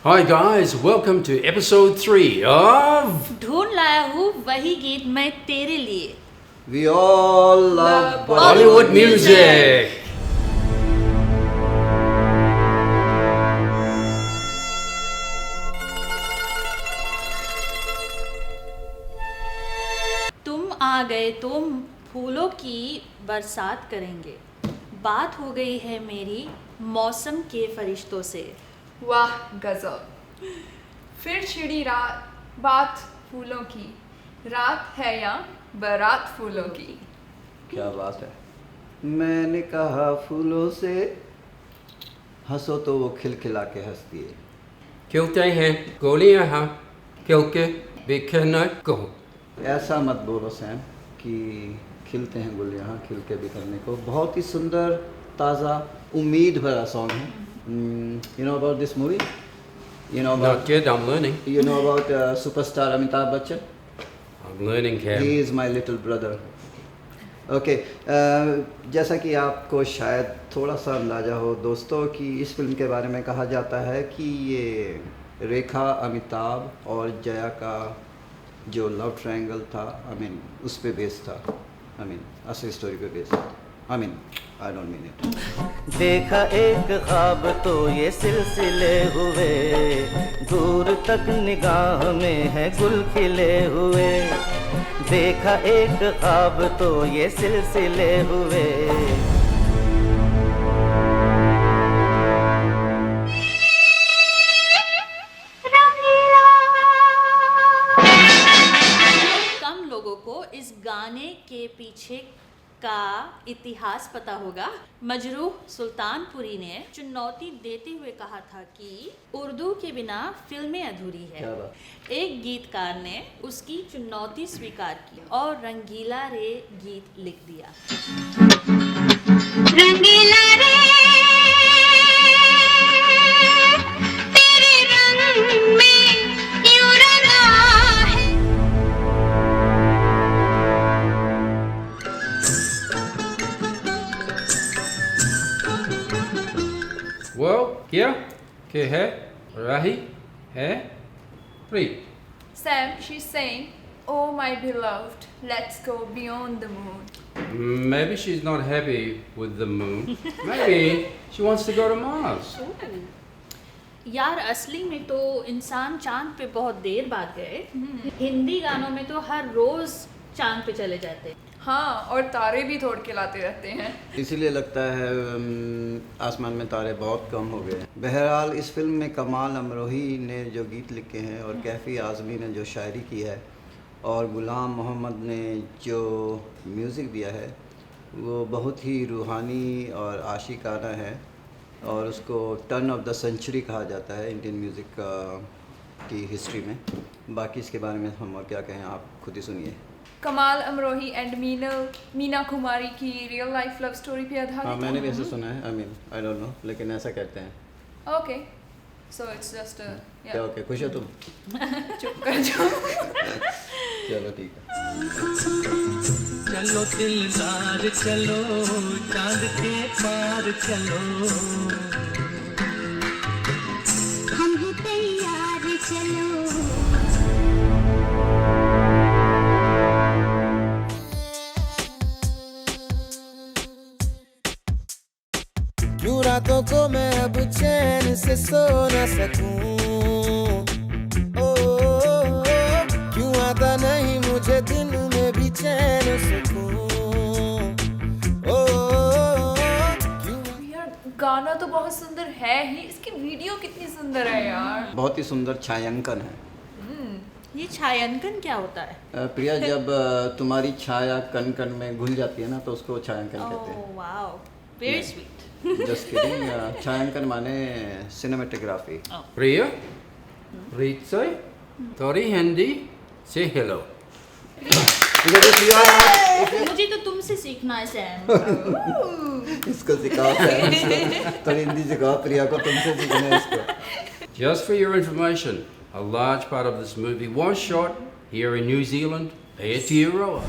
Hi guys, welcome to episode 3 of ढूंढ लाया हूँ वही गीत मैं तेरे लिए। We all love Bollywood music. तुम आ गए तो फूलों की बरसात करेंगे। बात हो गई है मेरी मौसम के फरिश्तों से। वाह गजब। फिर छिड़ी रात, बात फूलों की, रात है या बारात फूलों की। क्या बात है। मैंने कहा फूलों से हंसो तो वो खिलखिला के हंसती है। खिलते हैं गोलियां हाँ, खिलके बिखरना को। ऐसा मत बोलो सैम कि खिलते हैं गुल यहाँ खिल के बिखरने को। बहुत ही सुंदर, ताज़ा, उम्मीद भरा सॉन्ग है। You know about this movie? You know about Not yet, I'm learning. You know about superstar Amitabh Bachchan? I'm learning, Cam. He is my little brother. Okay, जैसा कि आपको शायद थोड़ा सा अंदाज़ा हो दोस्तों कि इस फिल्म के बारे में कहा जाता है कि ये रेखा, अमिताभ और जया का जो लव ट्रायंगल था, उस पे बेस्ड था। असली स्टोरी पे बेस्ड था। I don't mean it. देखा एक ख्वाब तो ये सिलसिले हुए, दूर तक निगाह में है गुल खिले हुए। देखा एक ख्वाब तो ये सिलसिले हुए। कम लोगों को इस गाने के पीछे का इतिहास पता होगा। मजरूह सुल्तानपुरी ने चुनौती देते हुए कहा था कि उर्दू के बिना फिल्में अधूरी है। क्या बात। एक गीतकार ने उसकी चुनौती स्वीकार की और रंगीला रे गीत लिख दिया। रंगीला रे तेरे रंग में यूं रंगा है। Well, क्या के है राही है प्रीत। Sam, she's saying, "Oh my beloved, let's go beyond the moon." Maybe she's not happy with the moon. Maybe she wants to go to Mars. यार असली में तो इंसान चांद पे बहुत देर बाद गए। हिंदी गानों में तो हर रोज चांद पे चले जाते। हाँ, और तारे भी तोड़ के लाते रहते हैं। इसीलिए लगता है आसमान में तारे बहुत कम हो गए। बहरहाल इस फिल्म में कमाल अमरोही ने जो गीत लिखे हैं और कैफ़ी आज़मी ने जो शायरी की है और गुलाम मोहम्मद ने जो म्यूज़िक दिया है वो बहुत ही रूहानी और आशिकाना है और उसको टर्न ऑफ द सेंचुरी कहा जाता है इंडियन म्यूज़िक की हिस्ट्री में। बाकी इसके बारे में हम और क्या कहें, आप खुद ही सुनिए। कमाल अमरोही एंड मीना कुमारी की रियल लाइफ लव स्टोरी पे आधारित। हाँ, मैंने भी ऐसे सुना है। आई डोंट नो, लेकिन ऐसा कहते हैं। ओके, सो इट्स जस्ट क्या ओके, खुश हो तुम? चुप कर जाओ। चलो ठीक है। चलो दिलदार चलो, चांद के पार चलो। हम हैं तैयार चलो। क्यों रातों को मैं अब चैन से सो न सकूं। ओ, क्यों आता नहीं मुझे दिन में भी चैन सुकूं। ओ, क्यों यार गाना तो बहुत सुंदर है ही, इसकी वीडियो कितनी सुंदर है यार। बहुत ही सुंदर छायांकन है। ये छायांकन क्या होता है? प्रिया, जब तुम्हारी छाया कण कण में घुल जाती है ना तो उसको छायांकन कहते ओह वाओ, वेरी स्वीट। हैं। Just kidding. छायांकन माने सिनेमेटोग्राफी। प्रिया प्रीत से थोड़ी हिंदी से हेलो। मुझे तो तुमसे सीखना है सैम। इसको सिखाओ, थोड़ी हिंदी सिखाओ प्रिया को, तुमसे सीखना है इसको। Just for your information, a large part of this movie was shot here in New Zealand, Aotearoa.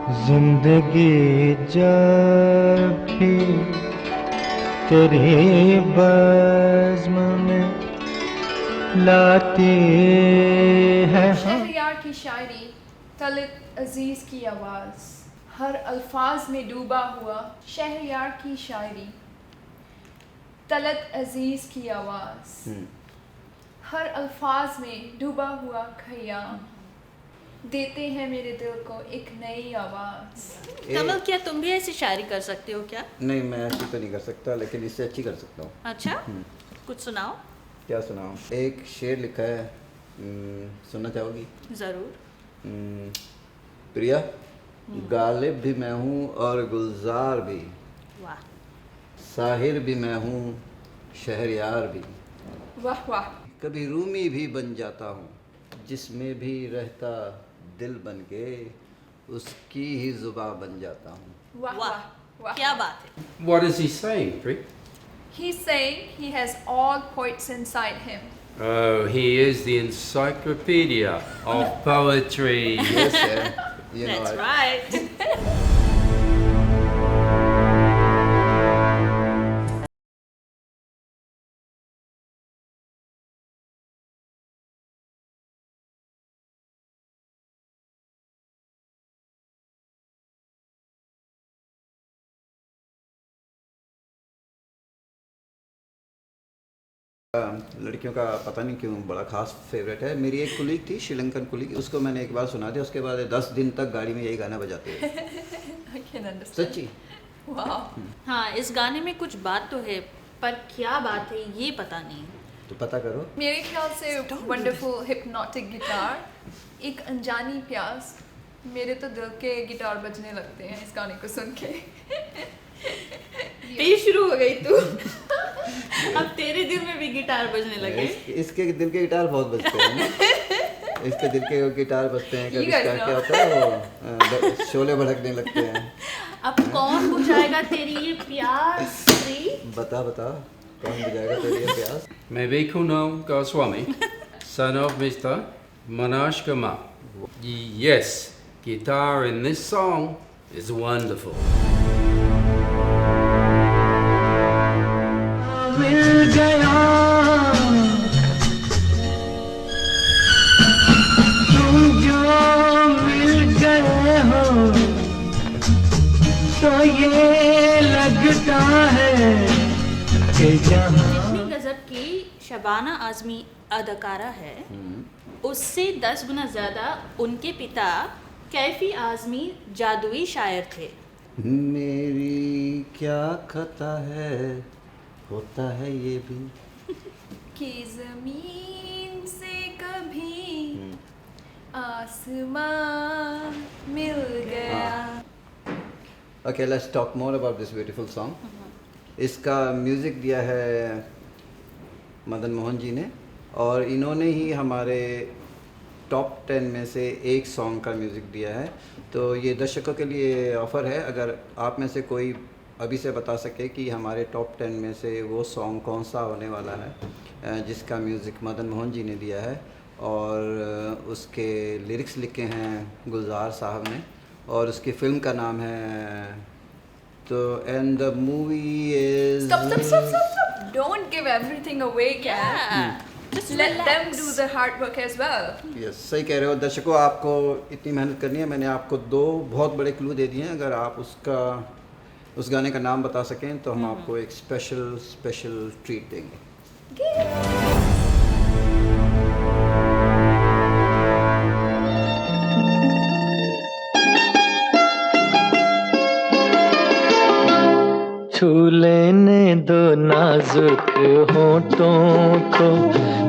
जिंदगी जब भी तेरी बज़्म में लाती है शहरयार की शायरी, तलत अजीज की आवाज़, हर अल्फाज में डूबा हुआ शहरयार की शायरी, तलत अजीज की आवाज़, हर अल्फाज में डूबा हुआ खयाम, देते हैं मेरे दिल को एक नई आवाज़। कमल, क्या तुम भी ऐसी शायरी कर सकते हो क्या? नहीं, मैं ऐसी तो नहीं कर सकता, लेकिन इससे अच्छी कर सकता हूँ। अच्छा, कुछ सुनाओ। क्या सुनाऊँ? एक शेर लिखा है, सुनना चाहोगी? जरूर। प्रिया, गालिब भी मैं हूँ और गुलजार भी, वाह। साहिर भी मैं हूँ, शहरयार भी, वाह वाह। कभी रूमी भी बन जाता हूँ, जिसमें भी रहता दिल बन के उसकी ही जुबां बन जाता हूँ। वाह वाह, वाह वाह। क्या बात है। What is he saying, Pri? He's saying he has all poets inside him. Oh, he is the encyclopedia of poetry. Yes, sir. You know, That's right. लड़कियों का पता नहीं क्यों बड़ा खास फेवरेट है। मेरी एक कुलीग थी, श्रीलंकन कुलीग, उसको मैंने एक बार सुना दिया, उसके बाद 10 दिन तक गाड़ी में यही गाना बजाते हुए। I can understand. सच्ची। Wow. हाँ, इस गाने में कुछ बात तो है, पर क्या बात है ये पता नहीं। तो पता करो। मेरे ख्याल से वंडरफुल हिप्नोटिक गिटार, एक अनजानी प्यास, मेरे तो दिल के गिटार बजने लगते हैं इस गाने को सुन के। फिर शुरू हो गई तू। अब तेरे दिल में भी गिटार बजने लगे। इसके दिल के गिटार बहुत बजते हैं। इसके दिल के गिटार बजते हैं, कभी You guys क्या know. होता है वो शोले भड़कने लगते हैं। अब कौन बुझाएगा तेरी ये प्यास? बता कौन बुझाएगा तेरी ये प्यास? Maybe Kunal Goswami, son of Mr. Manoj Kumar. Yes, guitar in this song is wonderful. मिल गया तुम जो मिल गए हो तो ये लगता है कि जहाँ जितनी गजब की शबाना आजमी अदाकारा है, उससे 10 गुना ज्यादा उनके पिता कैफी आजमी जादुई शायर थे। मेरी क्या खता है, होता है ये भी कि जमीन से कभी आसमां मिल गया। Okay, let's talk more about this beautiful song. इसका म्यूज़िक दिया है मदन मोहन जी ने, और इन्होंने ही हमारे टॉप 10 में से एक सॉन्ग का म्यूज़िक दिया है। तो ये दर्शकों के लिए ऑफ़र है, अगर आप में से कोई अभी से बता सके कि हमारे टॉप 10 में से वो सॉन्ग कौन सा होने वाला है जिसका म्यूज़िक मदन मोहन जी ने दिया है, और उसके लिरिक्स लिखे हैं गुलजार साहब ने, और उसकी फ़िल्म का नाम है तो and the movie is Stop. Don't give everything away, Cam. Yeah. Just Let them relax. do the hard work as well. Yes, सही कह रहे हो दर्शकों, आपको इतनी मेहनत करनी है। मैंने आपको 2 बहुत बड़े क्लू दे दिए हैं। अगर आप उस गाने का नाम बता सकें तो हम आपको एक स्पेशल ट्रीट देंगे। छू लेने दो नाजुक होठों को,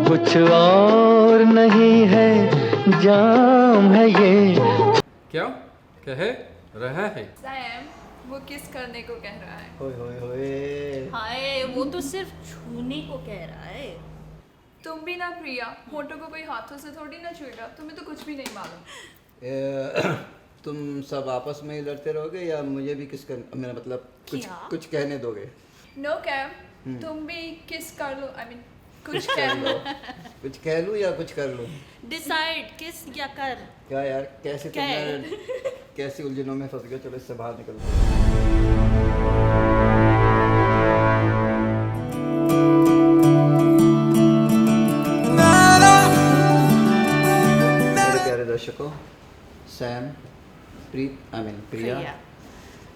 कुछ और नहीं है जाम है ये। क्या कह रहा है? Sam, वो किस करने को कह रहा है? होए होए होए। हाय, वो तो सिर्फ छूने को कह रहा है। तुम भी ना प्रिया, होठों को कोई हाथों से थोड़ी ना छुएगा, तुम्हें तो कुछ भी नहीं मालूम। तुम सब आपस में ही लड़ते रहोगे या मुझे भी मेरा मतलब क्या? कुछ कहने दोगे? नो कैम, तुम भी किस कर लो, आई मीन कुछ कह लो। कुछ कह लूँ या कुछ कर लूँ? डिसाइड किस या कर। क्या यार, कैसे क्या तुमने कैसी उलझनों में फंस गए, चलो इससे बाहर निकलते हैं। मेरे प्यारे दर्शकों, Sam, Preet I mean Priya,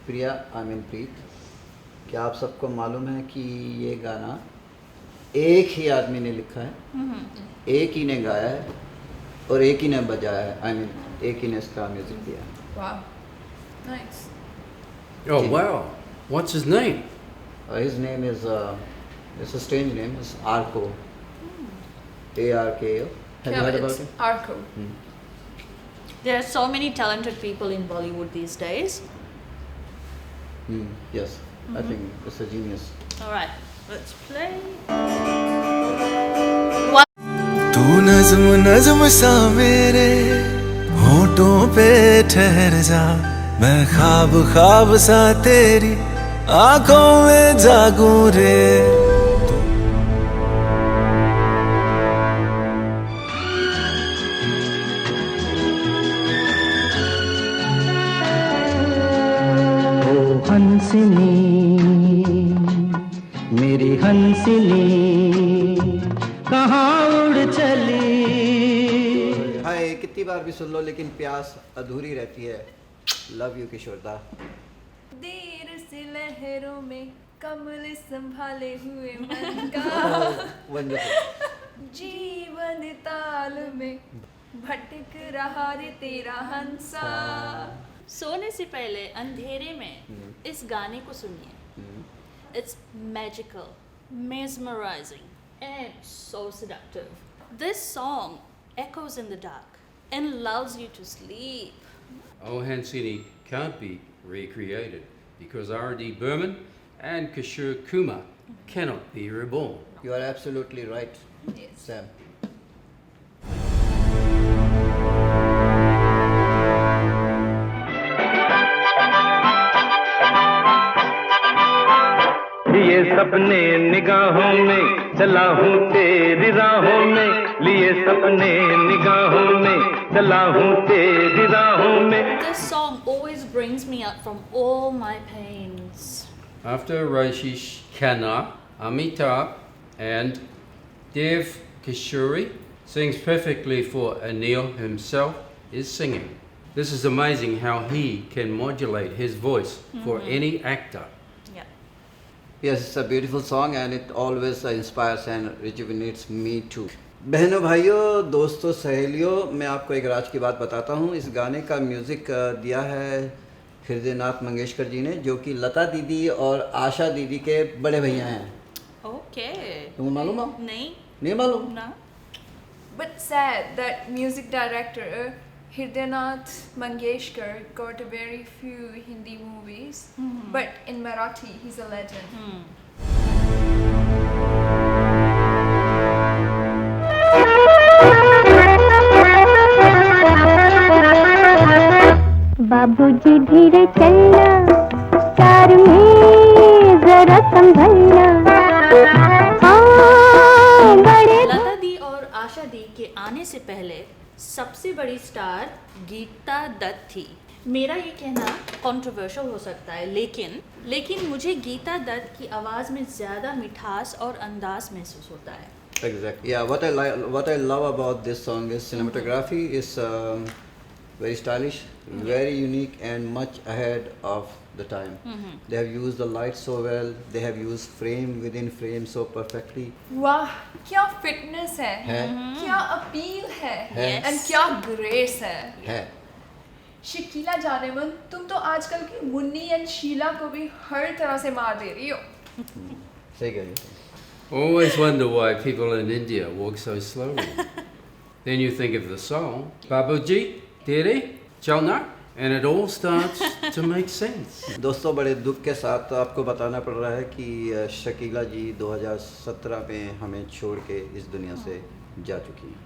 Priya I mean Preet, क्या आप सबको मालूम है कि ये गाना एक ही आदमी ने लिखा है, एक ही ने गाया है और एक ही ने बजाया है, आई मीन एक ही ने इसका म्यूजिक दिया है। Wow. Nice. Oh, wow. What's his name? His name is, it's a strange name, it's Arko. A-R-K-O. Have you heard it's about it? Arco. There are so many talented people in Bollywood these days. Yes, I think it's a genius. All right, let's play. तू नज्म नज्म सा मेरे होठों पे ठहर जा, मैं ख्वाब ख्वाब सा तेरी आंखों में जागूं रे। हंसनी मेरी हंसनी कहाँ उड़ चली। हाय, कितनी बार भी सुन लो लेकिन प्यास अधूरी रहती है। लव यू किशोरदा। देर से लहरों में कमल संभाले हुए मन का, वंडरफुल। जीवन ताल में भटक रहा रे तेरा हंसा। सोने से पहले अंधेरे में इस गाने को सुनिए। It's magical, mesmerizing, and so seductive. This song echoes in the dark and lulls you to sleep. Oh, Hansini can't be recreated because R.D. Burman and Kishore Kumar cannot be reborn. You are absolutely right, Sam. लिए सपने निगाहों में चला हूँ तेरी राहों में, लिए सपने निगाहों में चला हूँ तेरी राहों में। This song always brings me up from all my pains. After Rashish Khanna, Amitabh and Dev Kishore sings perfectly for Anil himself is singing. This is amazing how he can modulate his voice for any actor. Yeah. Yes, it's a beautiful song and it always inspires and rejuvenates me too. बहनों, भाइयों, दोस्तों, सहेलियों, मैं आपको एक राज की बात बताता हूँ। इस गाने का म्यूज़िक दिया है हृदयनाथ मंगेशकर जी ने, जो कि लता दीदी और आशा दीदी के बड़े भैया हैं। Okay. तुमको मालूम है? नहीं मालूम? No. But sad that music director Hridaynath Mangeshkar got a very few Hindi movies, but in Marathi he's a legend. बाबूजी धीरे चलना, कार में जरा संभलना, हाँ बड़े। लता दी और आशा दी के आने से पहले सबसे बड़ी स्टार गीता दत्त थी। मेरा ये कहना कंट्रोवर्शियल हो सकता है, लेकिन मुझे गीता दत्त की आवाज़ में ज़्यादा मिठास और अंदाज महसूस होता है। Exactly. Yeah, what I love about this song is cinematography is very stylish, very unique and much ahead of the time. They have used the light so well, they have used frame within frame so perfectly. वाह, क्या fitness है, है। क्या appeal है, है। and क्या grace है। है। शकीला जानेमन, तुम तो आजकल की मुन्नी एंड शीला को भी हर तरह से मार दे रही हो। सही कह रही हो। Always wonder why people in India walk so slowly. Then you think of the song, Babuji, Tere, Chalna, and it all starts to make sense. दोस्तों, बड़े दुख के साथ आपको बताना पड़ रहा है कि शकीला जी 2017 में हमें छोड़ के इस दुनिया से जा चुकी हैं।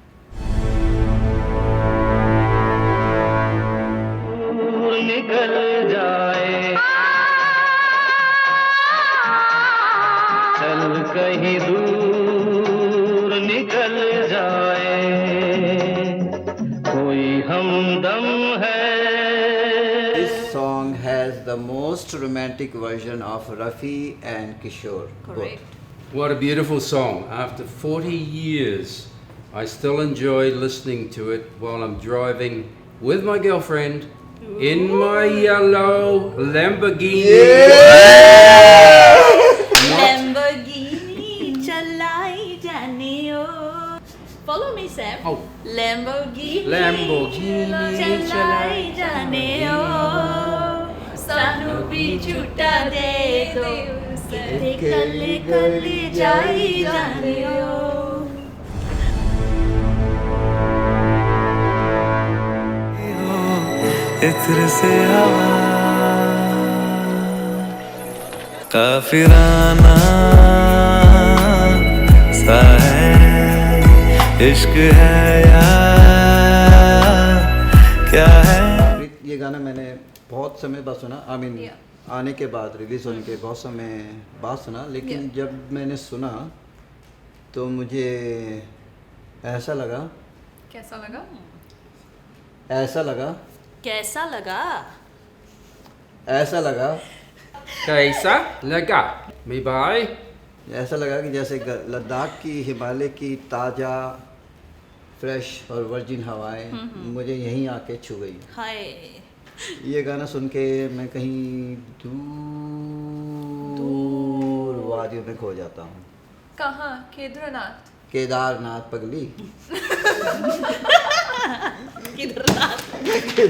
निकल जाए, चल कहीं दूर निकल जाए, कोई हमदम है song has the most romantic version of Rafi and Kishore. Correct. What a beautiful song. After 40 years, I still enjoy listening to it while I'm driving with my girlfriend in my yellow Lamborghini. Lamborghini chalai jaane o. Follow me, Sam. Oh. Lamborghini chalai jaane o. Sanu bhi chutta de do. Kite kalle kalle jai jaane o. इत्र से हवा काफिराना सा है इश्क है या क्या है। ये गाना मैंने बहुत समय बाद सुना, आने के बाद, रिलीज होने के बहुत समय बाद सुना, लेकिन जब मैंने सुना तो मुझे ऐसा लगा। कैसा लगा? ऐसा लगा। कैसा लगा? ऐसा लगा। कैसा लगा? Me bye. ऐसा लगा कि जैसे लद्दाख की, हिमालय की ताज़ा, फ्रेश और वर्जिन हवाएं मुझे यहीं आके छू गई। हाय। ये गाना सुन के मैं कहीं दूर वादियों में खो जाता हूँ। कहाँ? केदारनाथ? केदारनाथ पगली। केदारनाथ। Okay.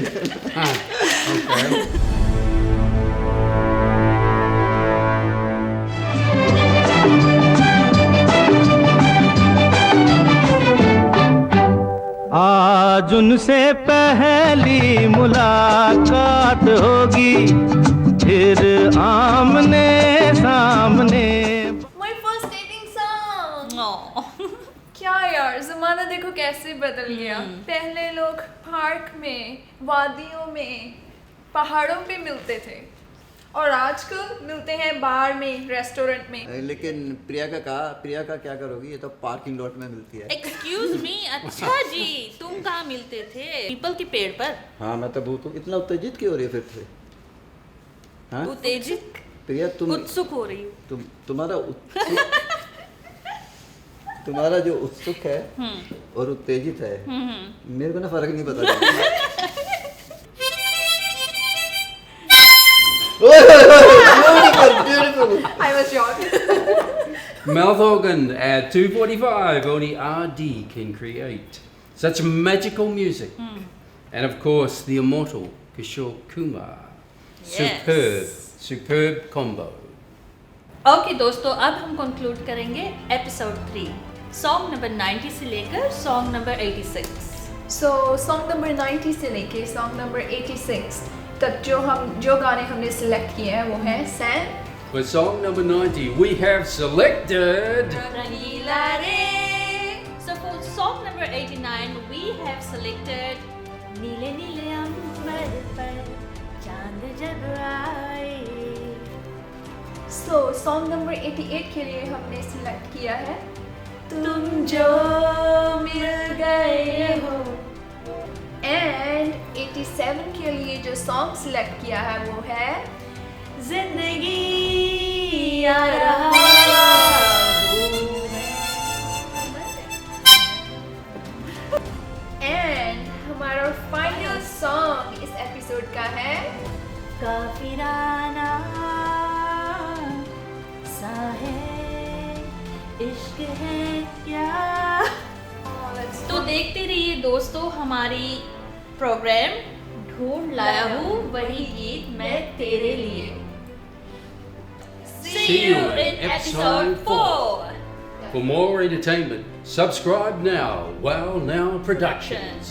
आज उनसे पहली मुलाकात होगी, फिर आमने सामने। My first dating song. Oh. क्या यार, जमाना देखो कैसे बदल गया। पहले लोग पार्क में, वादियों में, पहाड़ों पे मिलते थे और आजकल मिलते हैं बार में, रेस्टोरेंट में। लेकिन प्रिया का क्या करोगी? ये तो पार्किंग लॉट में मिलती है। Excuse me, अच्छा जी, तुम कहाँ मिलते थे? पीपल के पेड़ पर। हाँ, मैं तो भूत हूँ। इतना उत्तेजित क्यों हो रही है फिर से? हाँ? उत्तेजित? प्रिया तुम उत्सुक हो रही हूँ। तुम्हारा जो उत्सुक है और उत्तेजित है, मेरे को ना फर्क नहीं पता। I was shocked. Mouth organ at 2:45, only RD can create such magical music. And of course, the immortal Kishore Kumar. Yes. Superb combo. Okay दोस्तों, अब हम कंक्लूड करेंगे एपिसोड 3, सॉन्ग नंबर 90 से लेकर song number 86। So song number 90 से लेके song number 86 तक जो गाने हमने सिलेक्ट किए हैं वो हैं Sam. For song number 90, we have selected रंगीला रे। So for song number 89, we have selected नीले नीले अंबर पर चांद जब आए। So सॉन्ग नंबर 88 के लिए हमने सिलेक्ट किया है तुम जो मिल गए हो। एंड 87 के लिए जो सॉन्ग सिलेक्ट किया है वो है जिंदगी आ रहा हूँ। एंड हमारा फाइनल सॉन्ग इस एपिसोड का है काफिराना सा है इश्क है क्या। तो देखते रहिए दोस्तों हमारी प्रोग्राम ढूंढ लाया हूँ वही गीत मैं तेरे लिए। See you in episode 4. For more entertainment, subscribe now. Wow Now Productions.